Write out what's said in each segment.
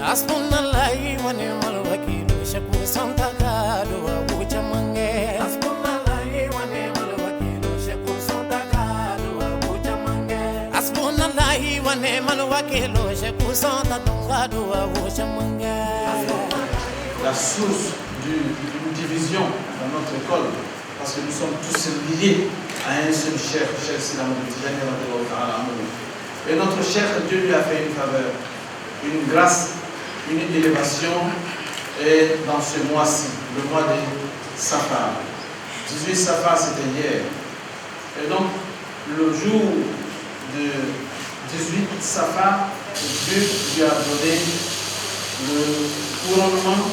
Hasbunallahi wa ni'mal wakeel shaku santa kadu wa chamange Hasbunallahi wa ni'mal wakeel shaku santa kadu wa chamange Hasbunallahi wa ni'mal wakeel shaku santa kadu wa chamange. La source d'une division dans notre école, parce que nous sommes tous liés à un seul chef, Cheikh Sidi Ahmad Tijani radhiyallahu ta'ala anhu. Et notre chef, Dieu lui a fait une faveur, une grâce, une élévation, et dans ce mois-ci, le mois de Safar. 18 Safar, c'était hier. Et donc, le jour de 18 Safar, Dieu lui a donné le couronnement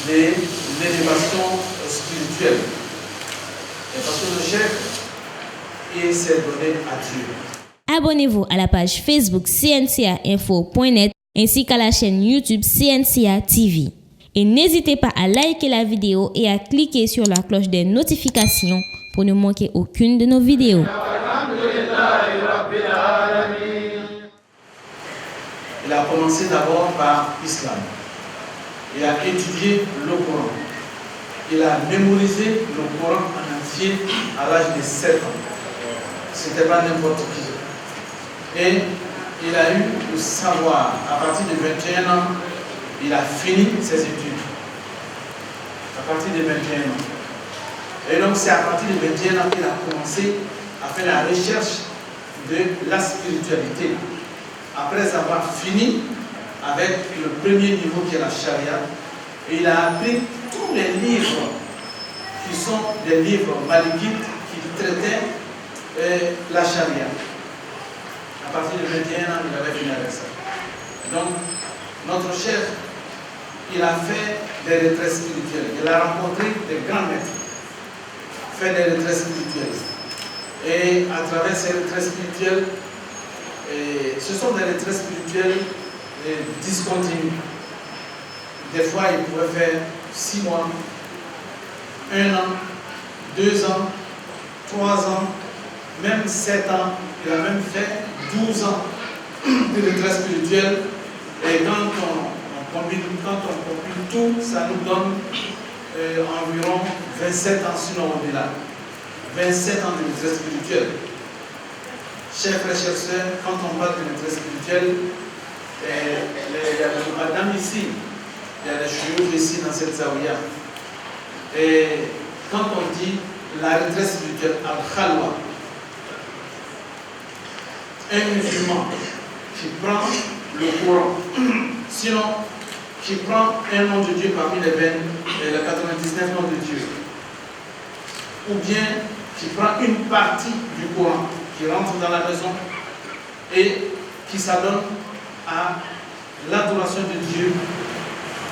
de l'élévation spirituelle. Et parce que le chef, il s'est donné à Dieu. Abonnez-vous à la page Facebook cnciainfo.net ainsi qu'à la chaîne YouTube CNCA TV. Et n'hésitez pas à liker la vidéo et à cliquer sur la cloche des notifications pour ne manquer aucune de nos vidéos. Il a commencé d'abord par l'islam. Il a étudié le Coran. Il a mémorisé le Coran en entier à l'âge de 7 ans. Ce n'était pas n'importe qui. Et il a eu le savoir. À partir de 21 ans, il a fini ses études. À partir de 21 ans. Et donc c'est à partir de 21 ans qu'il a commencé à faire la recherche de la spiritualité. Après avoir fini avec le premier niveau qui est la charia, il a appris tous les livres qui sont des livres malikites qui traitaient la charia. À partir de 21 ans, il avait fini avec ça. Donc, notre chef, il a fait des retraites spirituelles. Il a rencontré des grands maîtres, fait des retraites spirituelles. Et à travers ces retraites spirituelles, ce sont des retraites spirituelles discontinues. Des fois, il pouvait faire 6 mois, 1 an, 2 ans, 3 ans, même 7 ans. Il a même fait 12 ans de retraite spirituelle. Et quand on combine tout, ça nous donne environ 27 ans, sinon au-delà. 27 ans de retraite spirituelle. Chers frères, chers sœurs, quand on parle de retraite spirituelle, il y a des madames ici, il y a des chouyours ici dans cette zaouia. Et quand on dit la retraite spirituelle, al-khalwa, un musulman qui prend le Coran, sinon qui prend un nom de Dieu parmi les 99 noms de Dieu, ou bien qui prend une partie du Coran, qui rentre dans la maison et qui s'adonne à l'adoration de Dieu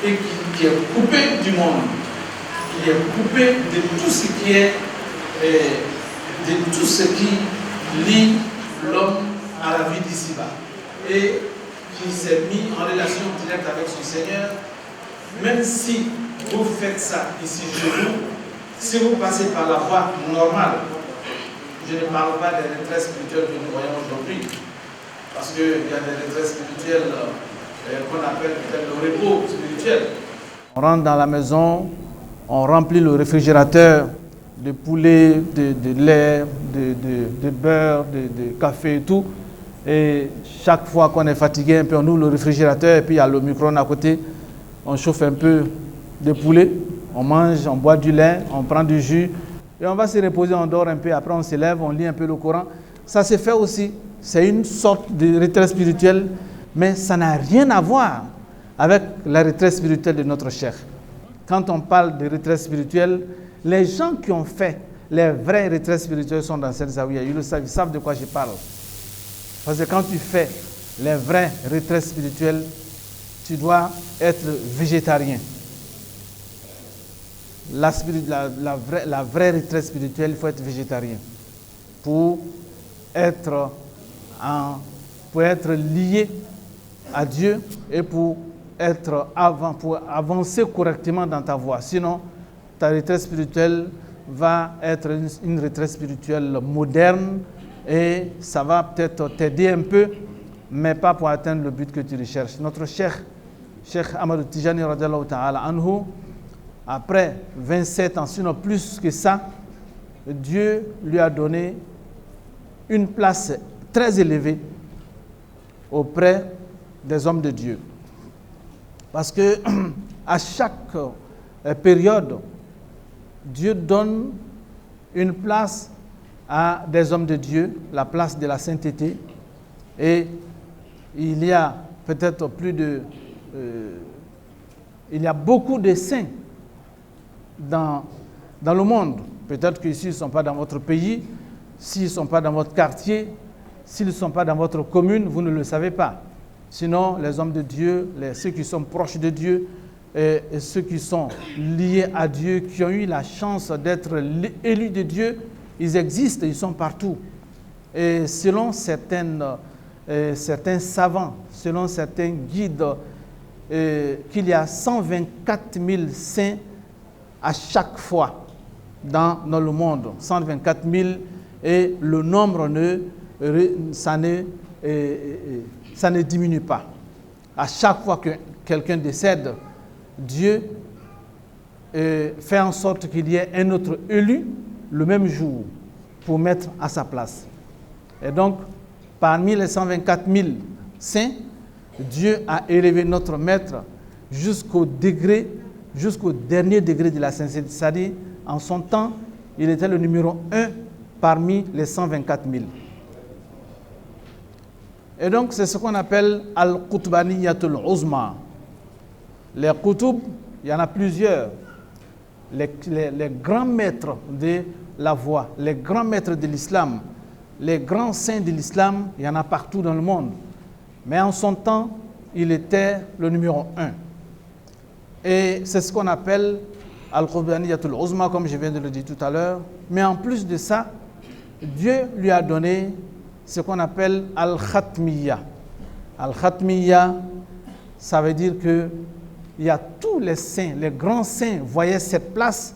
et qui est coupé du monde, qui est coupé de tout ce qui est, de tout ce qui lie l'homme à la vie d'ici-bas, et qui s'est mis en relation directe avec son Seigneur. Même si vous faites ça ici chez vous, si vous passez par la voie normale, je ne parle pas des retraites spirituelles que nous voyons aujourd'hui, parce qu'il y a des retraites spirituelles qu'on appelle le repos spirituel. On rentre dans la maison, on remplit le réfrigérateur de poulet, de lait, de beurre, de café et tout. Et chaque fois qu'on est fatigué, un peu, on ouvre le réfrigérateur et puis il y a le micro-ondes à côté. On chauffe un peu de poulet, on mange, on boit du lait, on prend du jus. Et on va se reposer, on dort un peu, après on se lève, on lit un peu le Coran. Ça se fait aussi. C'est une sorte de retraite spirituelle, mais ça n'a rien à voir avec la retraite spirituelle de notre cheikh. Quand on parle de retraite spirituelle, les gens qui ont fait les vraies retraites spirituelles sont dans cette zaouia. Ils le savent, ils savent de quoi je parle. Parce que quand tu fais les vraies retraites spirituelles, tu dois être végétarien. La vraie retraite spirituelle, il faut être végétarien pour être lié à Dieu et pour avancer correctement dans ta voie. Sinon, ta retraite spirituelle va être une retraite spirituelle moderne et ça va peut-être t'aider un peu, mais pas pour atteindre le but que tu recherches. Notre cheikh, Cheikh Ahmad Tijani radiallahu ta'ala anhu, après 27 ans, sinon plus que ça, Dieu lui a donné une place très élevée auprès des hommes de Dieu. Parce que à chaque période, Dieu donne une place à des hommes de Dieu, la place de la sainteté. Et il y a peut-être il y a beaucoup de saints dans le monde. Peut-être que s'ils ne sont pas dans votre pays, s'ils ne sont pas dans votre quartier, s'ils ne sont pas dans votre commune, vous ne le savez pas. Sinon, les hommes de Dieu, ceux qui sont proches de Dieu, et ceux qui sont liés à Dieu, qui ont eu la chance d'être élus de Dieu, ils existent, ils sont partout. Et selon certains savants, selon certains guides, qu'il y a 124 000 saints à chaque fois dans le monde. 124 000, et le nombre ça ne diminue pas. À chaque fois que quelqu'un décède, Dieu fait en sorte qu'il y ait un autre élu le même jour pour mettre à sa place. Et donc, parmi les 124 000 saints, Dieu a élevé notre maître jusqu'au dernier degré de la sainteté. C'est-à-dire, en son temps, il était le numéro 1 parmi les 124 000. Et donc, c'est ce qu'on appelle Al-Qutbaniyatul Uzma. Les Qutub, il y en a plusieurs. Les grands maîtres de la voie, les grands maîtres de l'islam, les grands saints de l'islam, il y en a partout dans le monde. Mais en son temps, il était le numéro 1. Et c'est ce qu'on appelle Al-Qutbaniyatul Uzma, comme je viens de le dire tout à l'heure. Mais en plus de ça, Dieu lui a donné ce qu'on appelle Al-Khatmiya. Al-Khatmiya, ça veut dire que il y a tous les saints, les grands saints voyaient cette place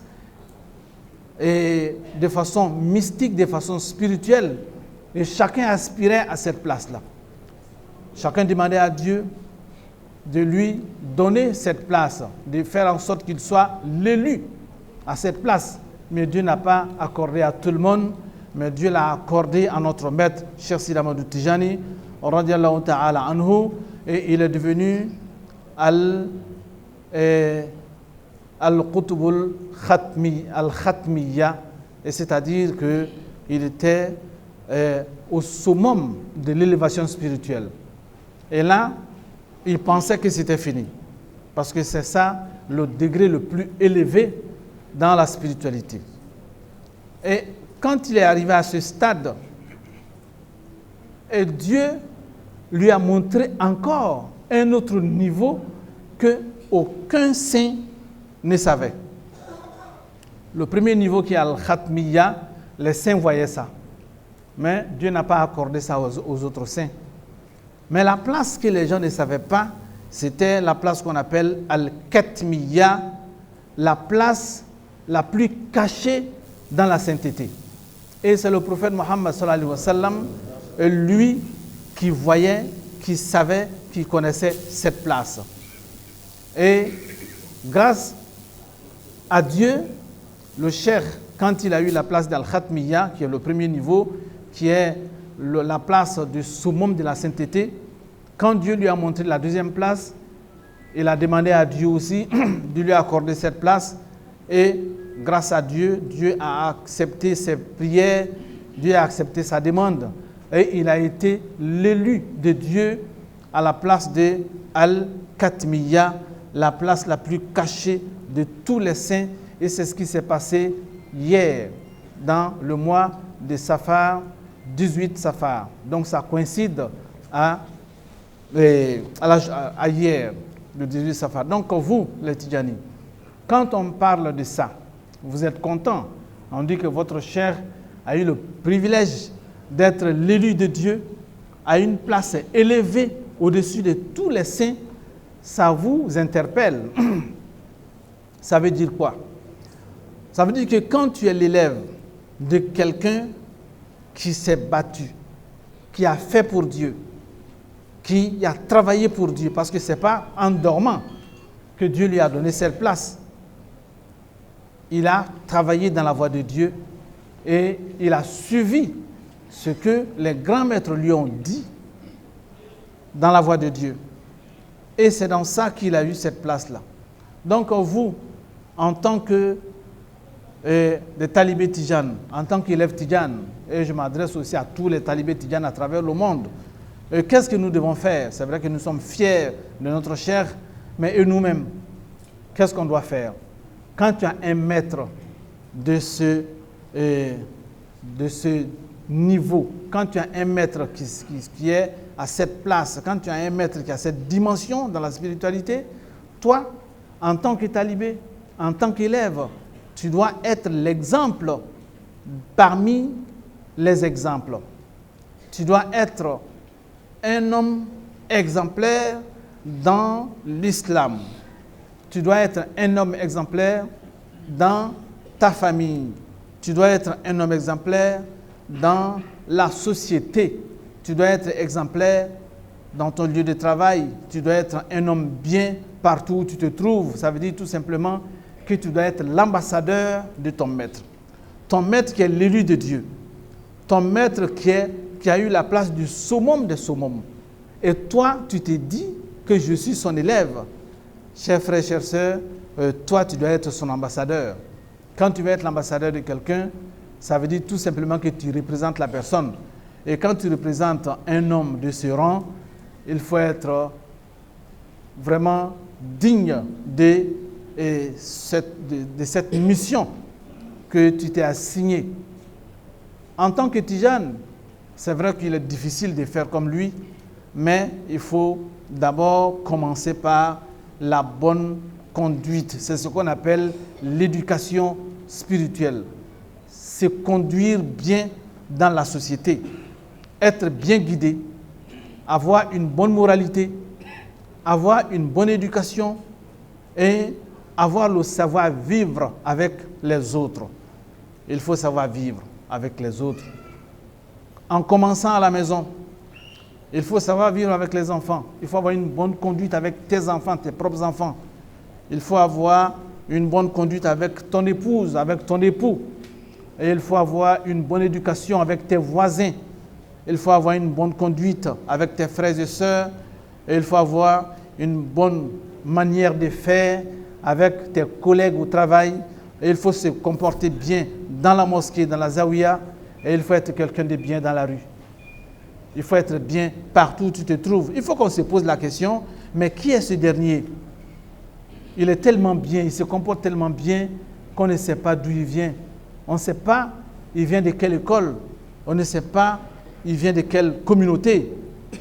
et de façon mystique, de façon spirituelle, et chacun aspirait à cette place-là. Chacun demandait à Dieu de lui donner cette place, de faire en sorte qu'il soit l'élu à cette place. Mais Dieu n'a pas accordé à tout le monde, mais Dieu l'a accordé à notre maître, Cheikh Sidi Ahmad Tijani, radiallahu ta'ala anhu, et il est devenu Al-Qutbul Al-Khatmiya, c'est-à-dire qu'il était au summum de l'élévation spirituelle. Et là, il pensait que c'était fini, parce que c'est ça le degré le plus élevé dans la spiritualité. Et quand il est arrivé à ce stade, et Dieu lui a montré encore un autre niveau que aucun saint ne savait. Le premier niveau qui est Al-Khatmiya, les saints voyaient ça. Mais Dieu n'a pas accordé ça aux autres saints. Mais la place que les gens ne savaient pas, c'était la place qu'on appelle Al-Katmiya, la place la plus cachée dans la sainteté. Et c'est le prophète Mohammed sallallahu alayhi wa sallam, lui qui voyait, qui savait, qui connaissait cette place. Et grâce à Dieu, le cheikh, quand il a eu la place d'Al-Khatmiya, qui est le premier niveau, qui est la place du summum de la sainteté, quand Dieu lui a montré la deuxième place, il a demandé à Dieu aussi de lui accorder cette place. Et grâce à Dieu, Dieu a accepté ses prières, Dieu a accepté sa demande. Et il a été l'élu de Dieu à la place de Al-Katmiya, la place la plus cachée de tous les saints. Et c'est ce qui s'est passé hier, dans le mois de Safar, 18 Safar. Donc ça coïncide à hier, le 18 Safar. Donc vous, les Tidjani, quand on parle de ça, vous êtes content. On dit que votre cheikh a eu le privilège d'être l'élu de Dieu, à une place élevée au-dessus de tous les saints. Ça vous interpelle. Ça veut dire quoi? Ça veut dire que quand tu es l'élève de quelqu'un qui s'est battu, qui a fait pour Dieu, qui a travaillé pour Dieu, parce que ce n'est pas en dormant que Dieu lui a donné cette place. Il a travaillé dans la voie de Dieu et il a suivi ce que les grands maîtres lui ont dit dans la voie de Dieu. Et c'est dans ça qu'il a eu cette place-là. Donc vous, en tant que des talibés tijanes, en tant qu'élèves tijanes, et je m'adresse aussi à tous les talibés tijanes à travers le monde, qu'est-ce que nous devons faire? C'est vrai que nous sommes fiers de notre chair, mais nous-mêmes, qu'est-ce qu'on doit faire? Quand tu as un maître de ce niveau, quand tu as un maître qui est à cette place, quand tu as un maître qui a cette dimension dans la spiritualité, toi, en tant que talibé, en tant qu'élève, tu dois être l'exemple parmi les exemples. Tu dois être un homme exemplaire dans l'islam. Tu dois être un homme exemplaire dans ta famille. Tu dois être un homme exemplaire dans la société. Tu dois être exemplaire dans ton lieu de travail. Tu dois être un homme bien partout où tu te trouves. Ça veut dire tout simplement que tu dois être l'ambassadeur de ton maître. Ton maître qui est l'élu de Dieu. Ton maître qui a eu la place du summum des summums. Et toi, tu te dis que je suis son élève. Chers frères, chères sœurs, toi, tu dois être son ambassadeur. Quand tu veux être l'ambassadeur de quelqu'un, ça veut dire tout simplement que tu représentes la personne. Et quand tu représentes un homme de ce rang, il faut être vraiment digne de cette mission que tu t'es assignée. En tant que Tijane, c'est vrai qu'il est difficile de faire comme lui, mais il faut d'abord commencer par la bonne conduite. C'est ce qu'on appelle l'éducation spirituelle. Se conduire bien dans la société, être bien guidé, avoir une bonne moralité, avoir une bonne éducation et avoir le savoir-vivre avec les autres. Il faut savoir vivre avec les autres. En commençant à la maison, il faut savoir vivre avec les enfants. Il faut avoir une bonne conduite avec tes enfants, tes propres enfants. Il faut avoir une bonne conduite avec ton épouse, avec ton époux. Et il faut avoir une bonne éducation avec tes voisins. Il faut avoir une bonne conduite avec tes frères et sœurs. Et il faut avoir une bonne manière de faire avec tes collègues au travail. Et il faut se comporter bien dans la mosquée, dans la zawiya. Et il faut être quelqu'un de bien dans la rue. Il faut être bien partout où tu te trouves. Il faut qu'on se pose la question, mais qui est ce dernier? Il est tellement bien, il se comporte tellement bien qu'on ne sait pas d'où il vient. On ne sait pas il vient de quelle école. On ne sait pas il vient de quelle communauté.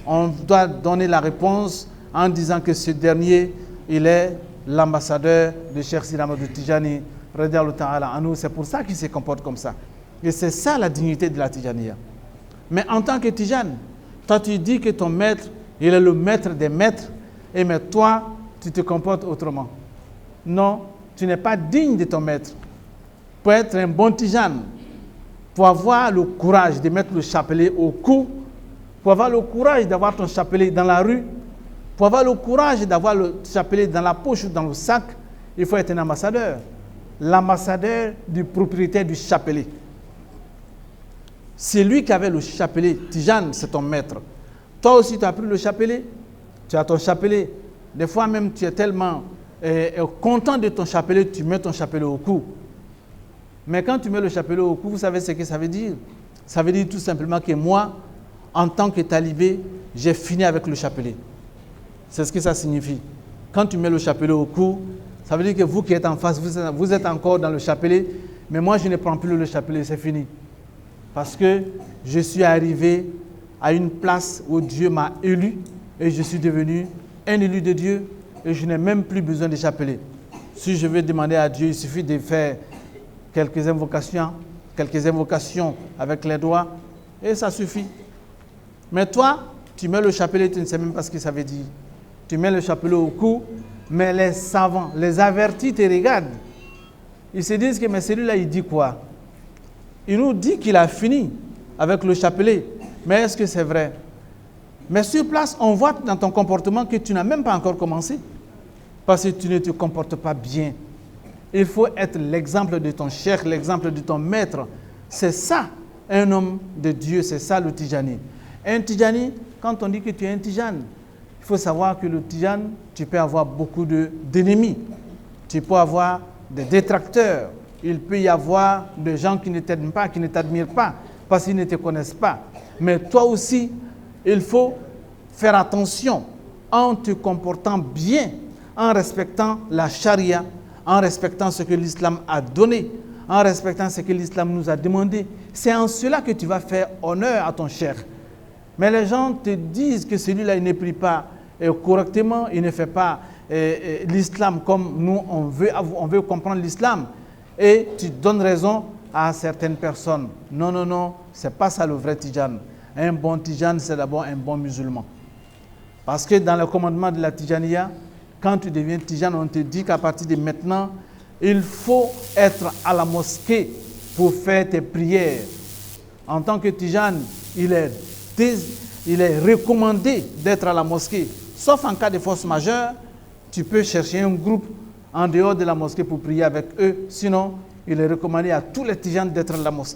On doit donner la réponse en disant que ce dernier, il est l'ambassadeur de Cheikh Sidi Ahmad Tijani, radiyallahu ta'ala anhu. C'est pour ça qu'il se comporte comme ça. Et c'est ça la dignité de la Tijaniya. Mais en tant que Tijane, toi tu dis que ton maître, il est le maître des maîtres, et mais toi, tu te comportes autrement. Non, tu n'es pas digne de ton maître. Pour être un bon Tijane, pour avoir le courage de mettre le chapelet au cou, pour avoir le courage d'avoir ton chapelet dans la rue, pour avoir le courage d'avoir le chapelet dans la poche ou dans le sac, il faut être un ambassadeur. L'ambassadeur du propriétaire du chapelet. C'est lui qui avait le chapelet. Tijane, c'est ton maître. Toi aussi, tu as pris le chapelet. Tu as ton chapelet. Des fois même, tu es tellement content de ton chapelet, tu mets ton chapelet au cou. Mais quand tu mets le chapelet au cou, vous savez ce que ça veut dire? Ça veut dire tout simplement que moi, en tant que talibé, j'ai fini avec le chapelet. C'est ce que ça signifie. Quand tu mets le chapelet au cou, ça veut dire que vous qui êtes en face, vous êtes encore dans le chapelet, mais moi, je ne prends plus le chapelet, c'est fini. Parce que je suis arrivé à une place où Dieu m'a élu et je suis devenu un élu de Dieu et je n'ai même plus besoin de chapelet. Si je veux demander à Dieu, il suffit de faire quelques invocations avec les doigts et ça suffit. Mais toi, tu mets le chapelet, tu ne sais même pas ce que ça veut dire. Tu mets le chapelet au cou, mais les savants, les avertis te regardent. Ils se disent que mais celui-là, il dit quoi? Il nous dit qu'il a fini avec le chapelet. Mais est-ce que c'est vrai? Mais sur place, on voit dans ton comportement que tu n'as même pas encore commencé. Parce que tu ne te comportes pas bien. Il faut être l'exemple de ton cheikh, l'exemple de ton maître. C'est ça, un homme de Dieu, c'est ça le Tijani. Un Tijani, quand on dit que tu es un Tijane, il faut savoir que le Tijane, tu peux avoir beaucoup d'ennemis. Tu peux avoir des détracteurs. Il peut y avoir des gens qui ne t'aiment pas, qui ne t'admirent pas, parce qu'ils ne te connaissent pas. Mais toi aussi, il faut faire attention en te comportant bien, en respectant la charia, en respectant ce que l'islam a donné, en respectant ce que l'islam nous a demandé. C'est en cela que tu vas faire honneur à ton cheikh. Mais les gens te disent que celui-là, il ne prie pas correctement, il ne fait pas l'islam comme nous, on veut comprendre l'islam. Et tu donnes raison à certaines personnes. Non, non, non, ce n'est pas ça le vrai Tijane. Un bon Tijane, c'est d'abord un bon musulman. Parce que dans le commandement de la Tijaniya, quand tu deviens Tijane, on te dit qu'à partir de maintenant, il faut être à la mosquée pour faire tes prières. En tant que Tijane, il est recommandé d'être à la mosquée. Sauf en cas de force majeure, tu peux chercher un groupe en dehors de la mosquée pour prier avec eux. Sinon, il est recommandé à tous les Tijanes d'être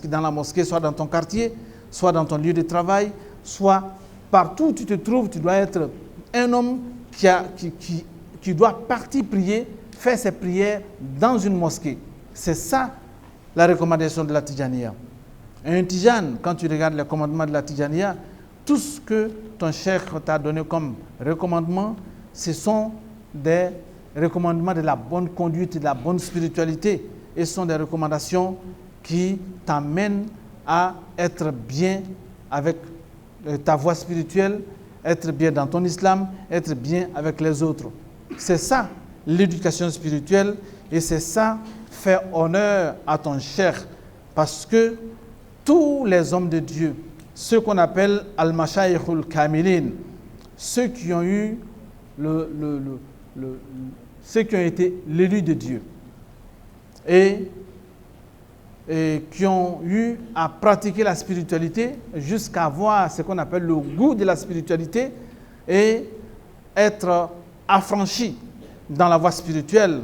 dans la mosquée, soit dans ton quartier, soit dans ton lieu de travail, soit partout où tu te trouves, tu dois être un homme qui doit partir prier, faire ses prières dans une mosquée. C'est ça la recommandation de la Tijaniya. Un Tijane, quand tu regardes les commandements de la Tijaniya, tout ce que ton cheikh t'a donné comme recommandement, ce sont des recommandements de la bonne conduite et de la bonne spiritualité. Et ce sont des recommandations qui t'amènent à être bien avec ta voie spirituelle, être bien dans ton islam, être bien avec les autres. C'est ça l'éducation spirituelle et c'est ça faire honneur à ton cheikh. Parce que tous les hommes de Dieu, ceux qu'on appelle al-mashayikhul kamilin, ceux qui ont eu ceux qui ont été l'élu de Dieu et qui ont eu à pratiquer la spiritualité jusqu'à avoir ce qu'on appelle le goût de la spiritualité et être affranchis dans la voie spirituelle.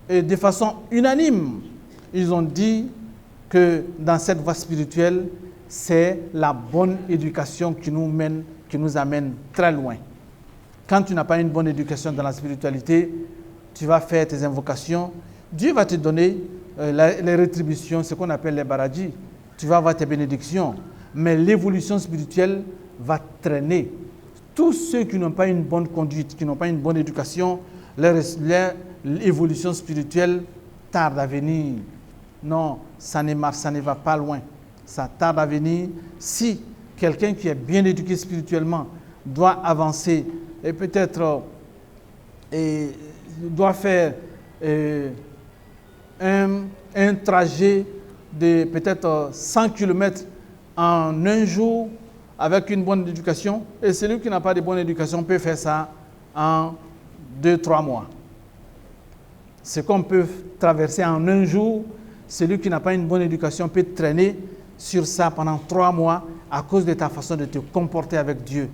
Et de façon unanime, ils ont dit que dans cette voie spirituelle, c'est la bonne éducation qui nous amène très loin. Quand tu n'as pas une bonne éducation dans la spiritualité, tu vas faire tes invocations, Dieu va te donner les rétributions, ce qu'on appelle les baradis. Tu vas avoir tes bénédictions, mais l'évolution spirituelle va traîner. Tous ceux qui n'ont pas une bonne conduite, qui n'ont pas une bonne éducation, l'évolution spirituelle tarde à venir. Non, ça ne va pas loin. Ça tarde à venir. Si quelqu'un qui est bien éduqué spirituellement doit avancer et peut-être doit faire un trajet de peut-être 100 km en un jour avec une bonne éducation, et celui qui n'a pas de bonne éducation peut faire ça en 2-3 mois. Ce qu'on peut traverser en un jour, celui qui n'a pas une bonne éducation peut traîner sur ça pendant 3 mois à cause de ta façon de te comporter avec Dieu,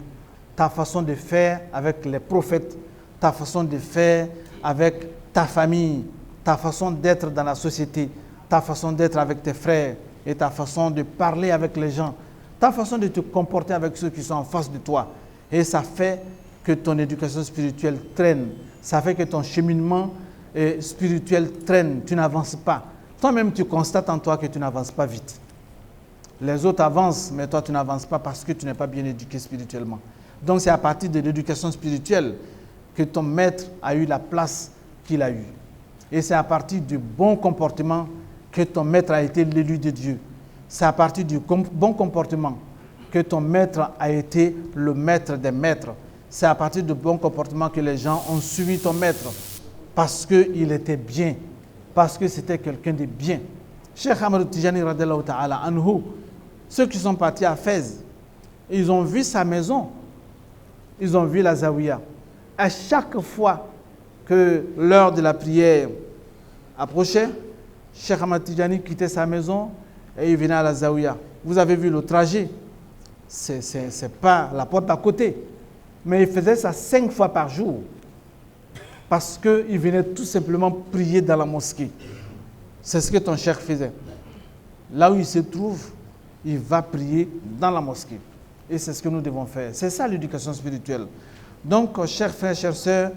ta façon de faire avec les prophètes, ta façon de faire avec ta famille, ta façon d'être dans la société, ta façon d'être avec tes frères et ta façon de parler avec les gens, ta façon de te comporter avec ceux qui sont en face de toi. Et ça fait que ton éducation spirituelle traîne, ça fait que ton cheminement spirituel traîne, tu n'avances pas. Toi-même, tu constates en toi que tu n'avances pas vite. Les autres avancent, mais toi, tu n'avances pas parce que tu n'es pas bien éduqué spirituellement. Donc, c'est à partir de l'éducation spirituelle que ton maître a eu la place qu'il a eue. Et c'est à partir du bon comportement que ton maître a été l'élu de Dieu. C'est à partir du bon comportement que ton maître a été le maître des maîtres. C'est à partir du bon comportement que les gens ont suivi ton maître parce qu'il était bien, parce que c'était quelqu'un de bien. Cheikh Ahmed Tijani radiallahu ta'ala anhu, ceux qui sont partis à Fès, ils ont vu sa maison, ils ont vu la Zawiya. À chaque fois que l'heure de la prière approchait, Cheikh Ahmed Tijani quittait sa maison et il venait à la Zawiya. Vous avez vu le trajet. c'est pas la porte à côté. Mais il faisait ça 5 fois par jour. Parce qu'il venait tout simplement prier dans la mosquée. C'est ce que ton cheikh faisait. Là où il se trouve, il va prier dans la mosquée. Et c'est ce que nous devons faire. C'est ça l'éducation spirituelle. Donc, chers frères, chères sœurs,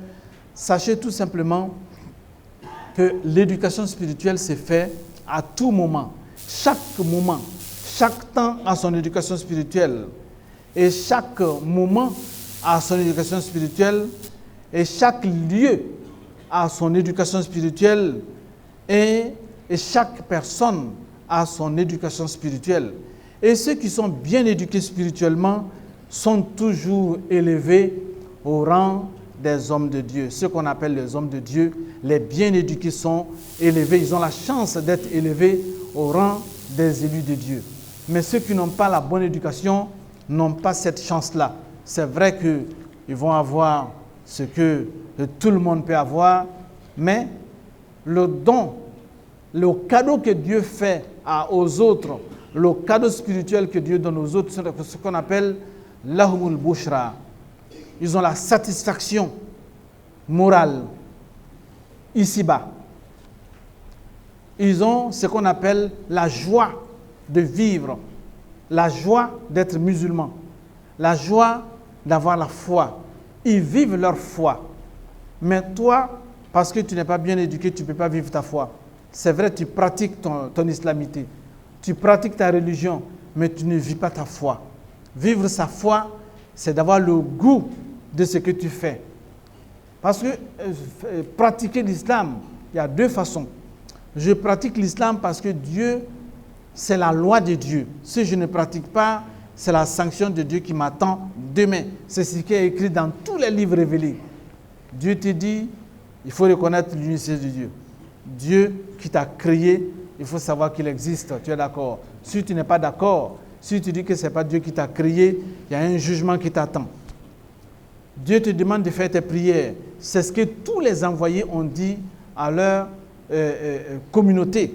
sachez tout simplement que l'éducation spirituelle se fait à tout moment. Chaque temps a son éducation spirituelle. Et chaque moment a son éducation spirituelle. Et chaque lieu a son éducation spirituelle. Et chaque personne a son éducation spirituelle. Et ceux qui sont bien éduqués spirituellement sont toujours élevés au rang des hommes de Dieu. Ceux qu'on appelle les hommes de Dieu, les bien éduqués sont élevés. Ils ont la chance d'être élevés au rang des élus de Dieu. Mais ceux qui n'ont pas la bonne éducation n'ont pas cette chance-là. C'est vrai qu'ils vont avoir ce que tout le monde peut avoir, mais le don, le cadeau que Dieu fait aux autres, le cadeau spirituel que Dieu donne aux autres, c'est ce qu'on appelle lahumul bushra. Ils ont la satisfaction morale ici-bas. Ils ont ce qu'on appelle la joie de vivre, la joie d'être musulman, la joie d'avoir la foi. Ils vivent leur foi. Mais toi, parce que tu n'es pas bien éduqué, tu ne peux pas vivre ta foi. C'est vrai, tu pratiques ton islamité, tu pratiques ta religion, mais tu ne vis pas ta foi. Vivre sa foi, c'est d'avoir le goût de ce que tu fais. Parce que pratiquer l'islam, il y a 2 façons. Je pratique l'islam parce que Dieu, c'est la loi de Dieu. Si je ne pratique pas, c'est la sanction de Dieu qui m'attend demain. C'est ce qui est écrit dans tous les livres révélés. Dieu te dit, il faut reconnaître l'unicité de Dieu. Dieu qui t'a créé, il faut savoir qu'il existe. Tu es d'accord? Si tu n'es pas d'accord, si tu dis que ce n'est pas Dieu qui t'a créé, il y a un jugement qui t'attend. Dieu te demande de faire tes prières. C'est ce que tous les envoyés ont dit à leur communauté.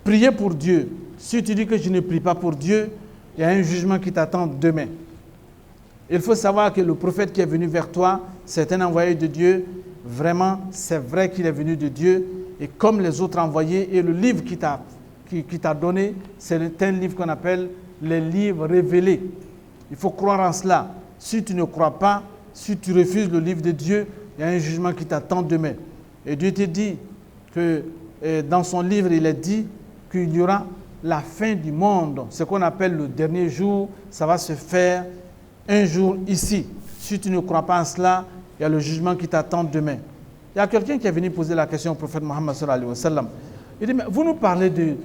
Priez pour Dieu. Si tu dis que je ne prie pas pour Dieu, il y a un jugement qui t'attend demain. Il faut savoir que le prophète qui est venu vers toi, c'est un envoyé de Dieu. Vraiment, c'est vrai qu'il est venu de Dieu. Et comme les autres envoyés, et le livre qui t'a donné, c'est un livre qu'on appelle les livres révélés. Il faut croire en cela. Si tu ne crois pas, si tu refuses le livre de Dieu, il y a un jugement qui t'attend demain. Et Dieu te dit que dans son livre, il est dit qu'il y aura la fin du monde. Ce qu'on appelle le dernier jour, ça va se faire un jour ici. Si tu ne crois pas en cela, il y a le jugement qui t'attend demain. Il y a quelqu'un qui est venu poser la question au prophète Mohammed sallallahu alayhi wa sallam. Il dit, mais vous nous parlez de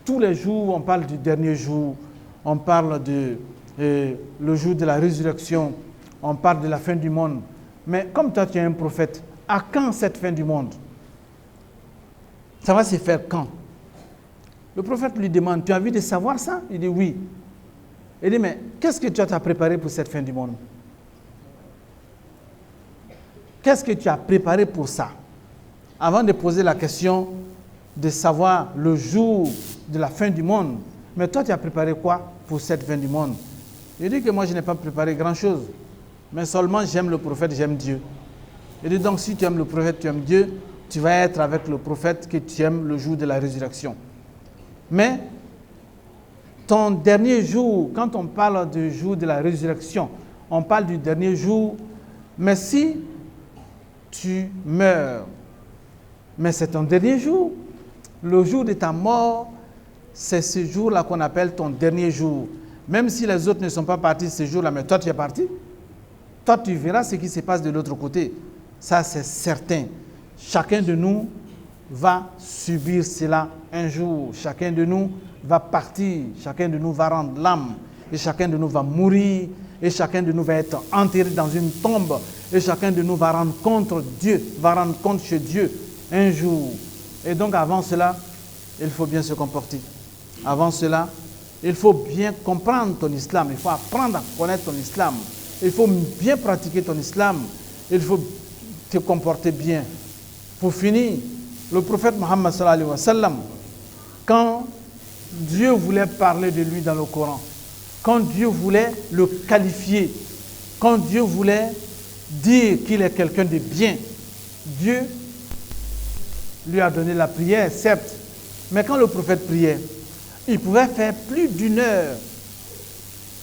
tous les jours, on parle du dernier jour, on parle le jour de la résurrection, on parle de la fin du monde. Mais comme toi tu es un prophète, à quand cette fin du monde? Ça va se faire quand? Le prophète lui demande, tu as envie de savoir ça? Il dit oui. Il dit, mais qu'est-ce que tu as préparé pour cette fin du monde? Qu'est-ce que tu as préparé pour ça? Avant de poser la question de savoir le jour de la fin du monde, mais toi tu as préparé quoi pour cette fin du monde? Il dit que moi je n'ai pas préparé grand-chose, mais seulement j'aime le prophète, j'aime Dieu. Il dit donc si tu aimes le prophète, tu aimes Dieu, tu vas être avec le prophète que tu aimes le jour de la résurrection. Mais ton dernier jour, quand on parle du jour de la résurrection, on parle du dernier jour, mais si tu meurs, mais c'est ton dernier jour, le jour de ta mort, c'est ce jour-là qu'on appelle ton dernier jour. Même si les autres ne sont pas partis ce jour-là, mais toi tu es parti, toi tu verras ce qui se passe de l'autre côté. Ça c'est certain. Chacun de nous va subir cela un jour. Chacun de nous va partir, chacun de nous va rendre l'âme, et chacun de nous va mourir, et chacun de nous va être enterré dans une tombe, et chacun de nous va rendre compte Dieu, va rendre compte chez Dieu un jour. Et donc avant cela, il faut bien se comporter. Avant cela, il faut bien comprendre ton islam, il faut apprendre à connaître ton islam, il faut bien pratiquer ton islam, il faut te comporter bien. Pour finir, le prophète Mohammed sallallahu alayhi wa sallam, quand Dieu voulait parler de lui dans le Coran, quand Dieu voulait le qualifier, quand Dieu voulait dire qu'il est quelqu'un de bien, Dieu lui a donné la prière, certes, mais quand le prophète priait, il pouvait faire plus d'1 heure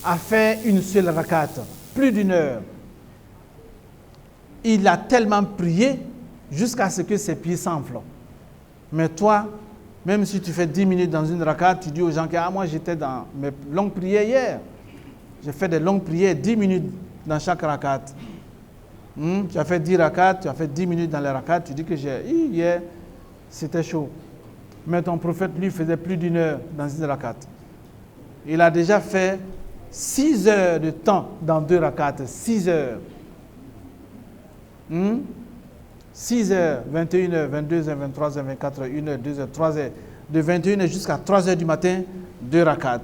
à faire une seule rakat, plus d'1 heure. Il a tellement prié jusqu'à ce que ses pieds s'enflent. Mais toi, même si tu fais 10 minutes dans une rakat, tu dis aux gens que moi j'étais dans mes longues prières hier. J'ai fait des longues prières, 10 minutes dans chaque rakat. Tu as fait 10 rakats, tu as fait 10 minutes dans les rakats, tu dis que hier c'était chaud. Mais ton prophète, lui, faisait plus d'1 heure dans une rakat. Il a déjà fait 6 heures de temps dans 2 rakats, 6 heures. 6 heures, 21 heures, 22 heures, 23 heures, 24 heures, 1 heure, 2 heures, 3 heures. De 21 heures jusqu'à 3 heures du matin, 2 rakats.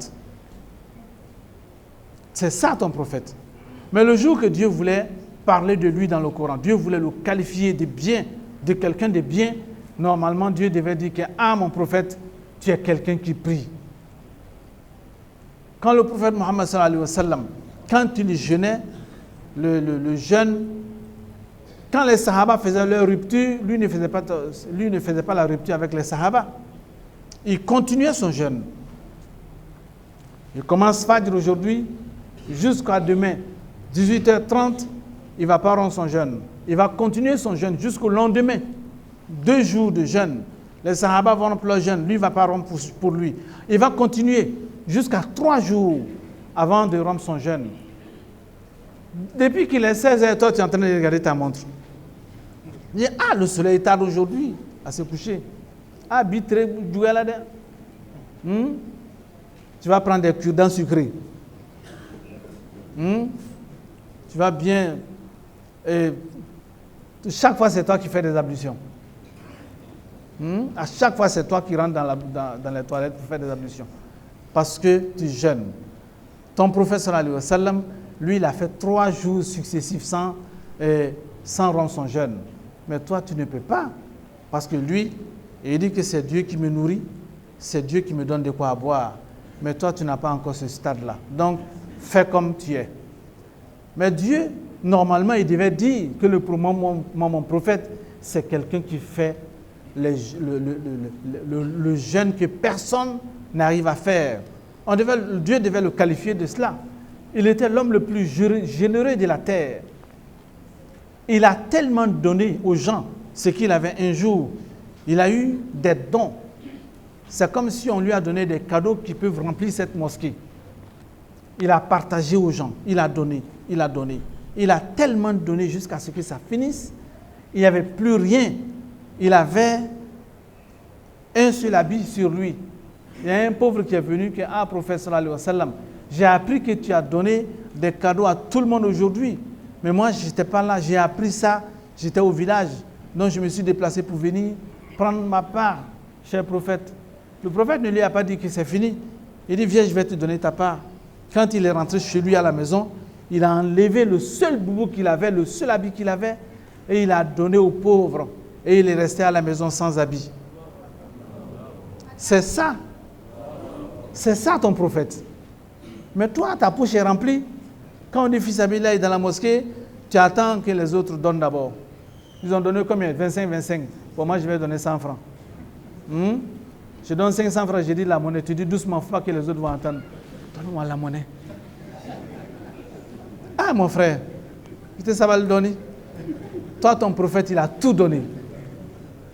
C'est ça ton prophète. Mais le jour que Dieu voulait parler de lui dans le Coran, Dieu voulait le qualifier de bien, de quelqu'un de bien, normalement Dieu devait dire que « Ah mon prophète, tu es quelqu'un qui prie ». Quand le prophète Mohammed sallallahu alayhi wa sallam, quand il jeûnait, le jeûne, quand les Sahaba faisaient leur rupture, lui ne faisait pas la rupture avec les Sahaba. Il continuait son jeûne. Il commence Fajr aujourd'hui jusqu'à demain, 18h30, il ne va pas rendre son jeûne. Il va continuer son jeûne jusqu'au lendemain. 2 jours de jeûne. Les Sahaba vont rompre leur jeûne. Lui ne va pas rompre pour lui. Il va continuer jusqu'à 3 jours avant de rompre son jeûne. Depuis qu'il est 16h, toi tu es en train de regarder ta montre. Il dit, le soleil tarde aujourd'hui à se coucher. Bitre, tu vas prendre des cure-dents sucrés. Tu vas bien. Et chaque fois, c'est toi qui fais des ablutions. À chaque fois, c'est toi qui rentres dans les toilettes pour faire des ablutions. Parce que tu jeûnes. Ton prophète sallallahu alayhi wa sallam, lui, il a fait 3 jours successifs sans rompre son jeûne. Mais toi, tu ne peux pas. Parce que lui, il dit que c'est Dieu qui me nourrit, c'est Dieu qui me donne de quoi boire. Mais toi, tu n'as pas encore ce stade-là. Donc, fais comme tu es. Mais Dieu, normalement, il devait dire que mon prophète, c'est quelqu'un qui fait le jeûne que personne n'arrive à faire. Dieu devait le qualifier de cela. Il était l'homme le plus généreux de la terre. Il a tellement donné aux gens ce qu'il avait un jour. Il a eu des dons. C'est comme si on lui a donné des cadeaux qui peuvent remplir cette mosquée. Il a partagé aux gens. Il a donné. Il a donné. Il a tellement donné jusqu'à ce que ça finisse. Il n'y avait plus rien. Il avait un seul habit sur lui. Il y a un pauvre qui est venu, qui a prophète sallallahu alayhi wa sallam, j'ai appris que tu as donné des cadeaux à tout le monde aujourd'hui. Mais moi, je n'étais pas là. J'ai appris ça. J'étais au village. Donc, je me suis déplacé pour venir prendre ma part, cher prophète. Le prophète ne lui a pas dit que c'est fini. Il dit, viens, je vais te donner ta part. Quand il est rentré chez lui à la maison, il a enlevé le seul boubou qu'il avait, le seul habit qu'il avait, et il a donné aux pauvres. Et il est resté à la maison sans habit. C'est ça. C'est ça ton prophète. Mais toi, ta poche est remplie. Quand on dit fils Abdallah est dans la mosquée, tu attends que les autres donnent d'abord. Ils ont donné combien? 25. Pour moi, je vais donner 100 francs. Je donne 500 francs, j'ai dit la monnaie. Tu dis doucement, il ne faut pas que les autres vont entendre. Donne-moi la monnaie. Mon frère, ça va le donner. Toi, ton prophète, il a tout donné.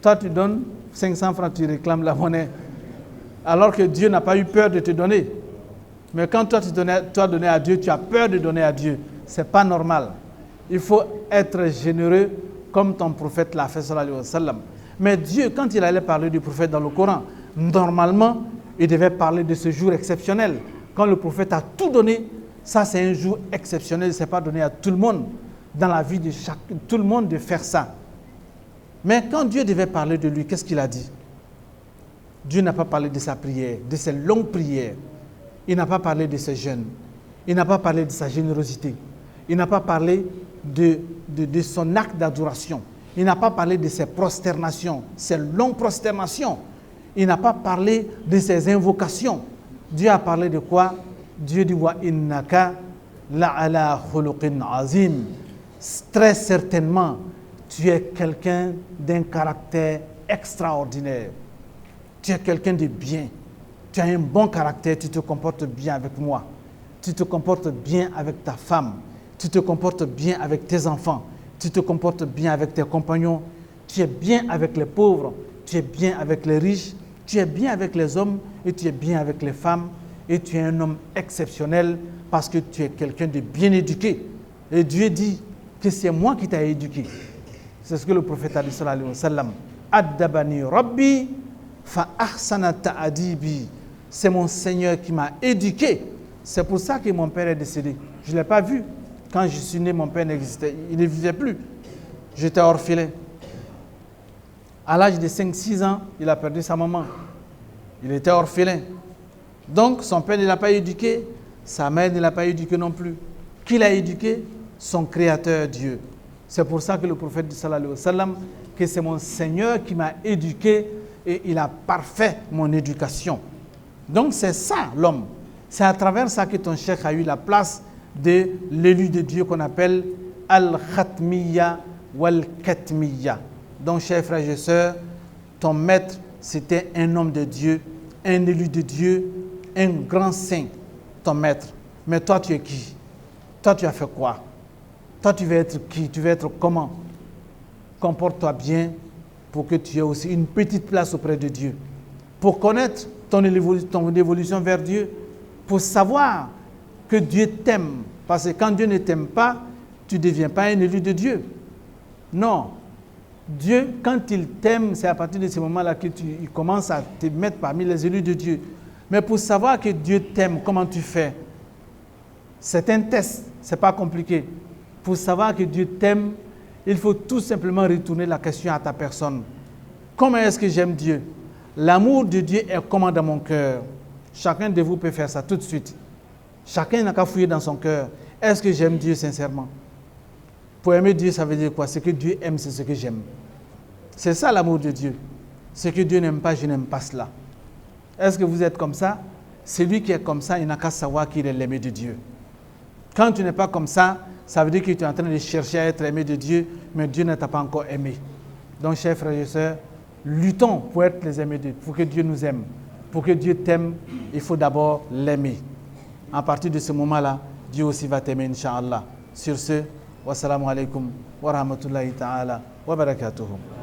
Toi, tu donnes 500 francs, tu réclames la monnaie. Alors que Dieu n'a pas eu peur de te donner. Mais quand toi, tu dois donner à Dieu, tu as peur de donner à Dieu. Ce n'est pas normal. Il faut être généreux comme ton prophète l'a fait, sallallahu alayhi wa sallam. Mais Dieu, quand il allait parler du prophète dans le Coran, normalement, il devait parler de ce jour exceptionnel. Quand le prophète a tout donné, ça c'est un jour exceptionnel. Ce n'est pas donné à tout le monde, dans la vie de tout le monde de faire ça. Mais quand Dieu devait parler de lui, qu'est-ce qu'il a dit? Dieu n'a pas parlé de sa prière, de ses longues prières. Il n'a pas parlé de ses jeûnes. Il n'a pas parlé de sa générosité. Il n'a pas parlé de son acte d'adoration. Il n'a pas parlé de ses prosternations, ses longues prosternations. Il n'a pas parlé de ses invocations. Dieu a parlé de quoi? Dieu dit wa innaka la'ala khuluqin azim. Très certainement, tu es quelqu'un d'un caractère extraordinaire. Tu es quelqu'un de bien. Tu as un bon caractère, tu te comportes bien avec moi. Tu te comportes bien avec ta femme. Tu te comportes bien avec tes enfants. Tu te comportes bien avec tes compagnons. Tu es bien avec les pauvres. Tu es bien avec les riches. Tu es bien avec les hommes et tu es bien avec les femmes. Et tu es un homme exceptionnel parce que tu es quelqu'un de bien éduqué. Et Dieu dit que c'est moi qui t'ai éduqué. C'est ce que le prophète a dit sallallahu alayhi wa sallam. Addabani Rabbi fa ahsana ta'adibi. C'est mon Seigneur qui m'a éduqué. C'est pour ça que mon père est décédé. Je ne l'ai pas vu. Quand je suis né, mon père n'existait. Il ne vivait plus. J'étais orphelin. À l'âge de 5-6 ans, il a perdu sa maman. Il était orphelin. Donc, son père ne l'a pas éduqué. Sa mère ne l'a pas éduqué non plus. Qui l'a éduqué? Son Créateur, Dieu. C'est pour ça que le prophète dit sallallahu alayhi wa sallam que c'est mon Seigneur qui m'a éduqué et il a parfait mon éducation. Donc, c'est ça l'homme. C'est à travers ça que ton cheikh a eu la place de l'élu de Dieu qu'on appelle Al-Khatmiya wal-Katmiya. Donc, chers frères et sœurs, ton maître, c'était un homme de Dieu, un élu de Dieu, un grand saint, ton maître. Mais toi, tu es qui? Toi, tu as fait quoi? Toi, tu veux être qui? Tu veux être comment? Comporte-toi bien pour que tu aies aussi une petite place auprès de Dieu. Pour connaître ton évolution vers Dieu, pour savoir que Dieu t'aime. Parce que quand Dieu ne t'aime pas, tu ne deviens pas un élu de Dieu. Non. Dieu, quand il t'aime, c'est à partir de ce moment-là qu'il commence à te mettre parmi les élus de Dieu. Mais pour savoir que Dieu t'aime, comment tu fais? C'est un test, ce n'est pas compliqué. Pour savoir que Dieu t'aime, il faut tout simplement retourner la question à ta personne. Comment est-ce que j'aime Dieu? L'amour de Dieu est comment dans mon cœur? Chacun de vous peut faire ça tout de suite. Chacun n'a qu'à fouiller dans son cœur. Est-ce que j'aime Dieu sincèrement? Pour aimer Dieu, ça veut dire quoi? Ce que Dieu aime, c'est ce que j'aime. C'est ça l'amour de Dieu. Ce que Dieu n'aime pas, je n'aime pas cela. Est-ce que vous êtes comme ça? Celui qui est comme ça, il n'a qu'à savoir qu'il est l'aimé de Dieu. Quand tu n'es pas comme ça, ça veut dire que tu es en train de chercher à être aimé de Dieu, mais Dieu ne t'a pas encore aimé. Donc, chers frères et sœurs, luttons pour être les aimés de Dieu, pour que Dieu nous aime. Pour que Dieu t'aime, il faut d'abord l'aimer. À partir de ce moment-là, Dieu aussi va t'aimer, Inch'Allah. Sur ce, wassalamu alaikum wa rahmatullahi ta'ala wa barakatuhu.